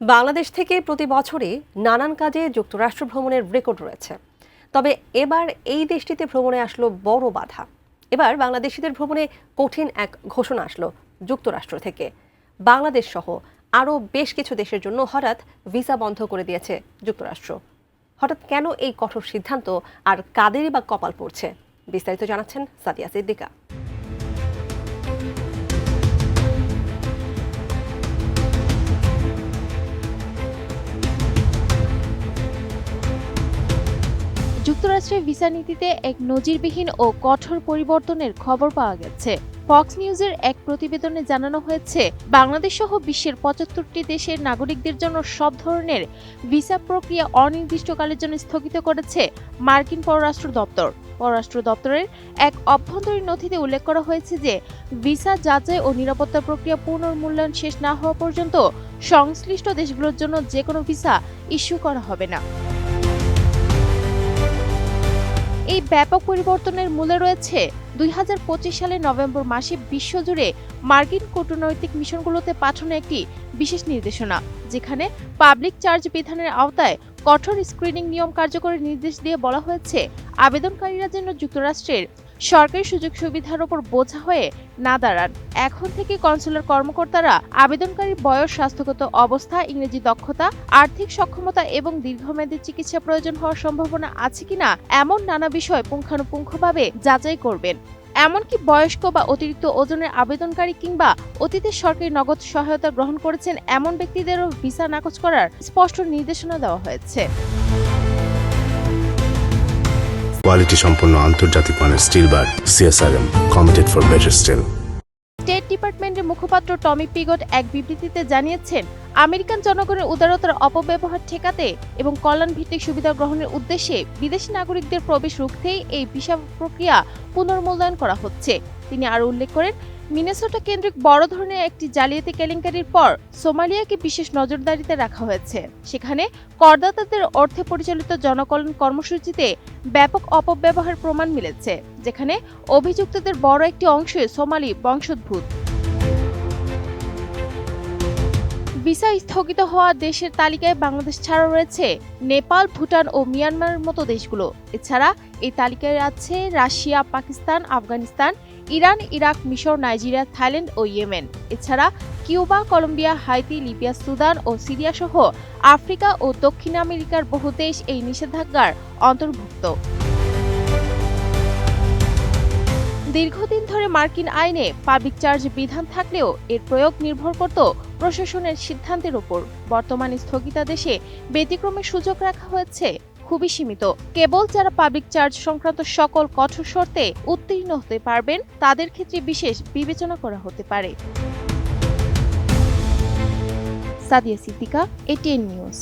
বাংলাদেশ থেকে প্রতি বছরই নানান কাজে যুক্তরাষ্ট্র ভ্রমণের রেকর্ড রয়েছে। তবে এবার এই দেশটিতে ভ্রমণে আসলো বড় বাধা। এবার বাংলাদেশিদের ভ্রমণে কঠিন এক ঘোষণা আসলো যুক্তরাষ্ট্র থেকে। বাংলাদেশ সহ আরও বেশ কিছু দেশের জন্য হঠাৎ ভিসা বন্ধ করে দিয়েছে যুক্তরাষ্ট্র। হঠাৎ কেন এই কঠোর সিদ্ধান্ত, আর কাদেরই বা কপাল পড়ছে, বিস্তারিত জানাচ্ছেন সাদিয়া সিদ্দিকা। যুক্তরাষ্ট্রের ভিসা নীতিতে এক নজিরবিহীন ও কঠোর পরিবর্তনের খবর পাওয়া গেছে। ফক্স নিউজের এক প্রতিবেদনে জানানো হয়েছে, বাংলাদেশ সহ বিশ্বের ৭৫টি দেশের নাগরিকদের জন্য সব ধরনের ভিসা প্রক্রিয়া অনির্দিষ্টকালের জন্য স্থগিত করেছে মার্কিন পররাষ্ট্র দপ্তর। পররাষ্ট্র দপ্তরের এক অভ্যন্তরীণ নথিতে উল্লেখ করা হয়েছে যে, ভিসা যাচাই ও নিরাপত্তা প্রক্রিয়া পুনর্মূল্যায়ন শেষ না হওয়া পর্যন্ত সংশ্লিষ্ট দেশগুলোর জন্য যে কোনো ভিসা ইস্যু করা হবে না। এই ব্যাপক পরিবর্তনের মূলে রয়েছে ২০২৫ সালের নভেম্বর মাসে বিশ্বজুড়ে মার্কিন কূটনৈতিক মিশনগুলোতে পাঠানো একটি বিশেষ নির্দেশনা, যেখানে পাবলিক চার্জ বিধানের আওতায় কঠোর স্ক্রিনিং নিয়ম কার্যকরের নির্দেশ দিয়ে বলা হয়েছে, আবেদনকারীরা যেন যুক্তরাষ্ট্রের সরকারি সুযোগ সুবিধার ওপর বোঝা হয়ে না দাঁড়ান। এখন থেকে কনসুলার কর্মকর্তারা আবেদনকারীর বয়স, স্বাস্থ্যগত অবস্থা, ইংরেজি দক্ষতা, আর্থিক সক্ষমতা এবং দীর্ঘমেয়াদী চিকিৎসা প্রয়োজন হওয়ার সম্ভাবনা আছে কিনা এমন নানা বিষয় পুঙ্খানুপুঙ্খভাবে যাচাই করবেন। এমনকি বয়স্ক বা অতিরিক্ত ওজনের আবেদনকারী কিংবা অতীতে সরকারি নগদ সহায়তা গ্রহণ করেছেন এমন ব্যক্তিদেরও ভিসা নাকচ করার স্পষ্ট নির্দেশনা দেওয়া হয়েছে। কোয়ালিটি সম্পন্ন আন্তর্জাতিক মানের still bar CSRM, committed for better still. State ডিপার্টমেন্টের মুখপাত্র টমি পিগট এক বিবৃতিতে জানিয়েছেন, আমেরিকান জনগণের উদারতার অপব্যবহার ঠেকাতে এবং কল্যাণ ভিত্তিক সুবিধা গ্রহণের উদ্দেশ্যে বিদেশি নাগরিকদের প্রবেশ রুখতেই এই ভিসা প্রক্রিয়া পুনর্মূল্যায়ন করা হচ্ছে। তিনি আরও উল্লেখ করেন, মিনেসোটা কেন্দ্রিক বড় ধরনের একটি জালিয়াতি কেলেঙ্কারির পর সোমালিয়াকে বিশেষ নজরদারিতে রাখা হয়েছে। সেখানে করদাতাদের অর্থে পরিচালিত জনকল্যাণ কর্মসূচিতে ব্যাপক অপব্যবহার প্রমাণ মিলেছে, যেখানে অভিযুক্তদের বড় একটি অংশই সোমালি বংশোদ্ভূত। ভিসা স্থগিত হওয়া দেশের তালিকায় বাংলাদেশ ছাড়াও রয়েছে নেপাল, ভুটান ও মিয়ানমারের মতো দেশগুলো। এছাড়া এই তালিকায় আছে Russia, Pakistan, Afghanistan, Iran, Iraq, মিশর, নাইজেরিয়া, থাইল্যান্ড ও ইয়েমেন। এছাড়া Cuba, Colombia, Haiti, Libya, Sudan ও সিরিয়া সহ আফ্রিকা ও দক্ষিণ আমেরিকার বহু দেশ এই নিষেধাজ্ঞার অন্তর্ভুক্ত। দীর্ঘদিন ধরে মার্কিন আইনে পাবলিক চার্জ বিধান থাকলেও এর প্রয়োগ নির্ভর করত প্রশাসনের সিদ্ধান্তের উপর। বর্তমানে স্থগিতাদেশে ব্যতিক্রমের সুযোগ রাখা হয়েছে খুবই সীমিত। কেবল যারা পাবলিক চার্জ সংক্রান্ত সকল কঠোর শর্তে উত্তীর্ণ হতে পারবেন তাদের ক্ষেত্রে বিশেষ বিবেচনা করা হতে পারে। Sadia Siddika, ATN news.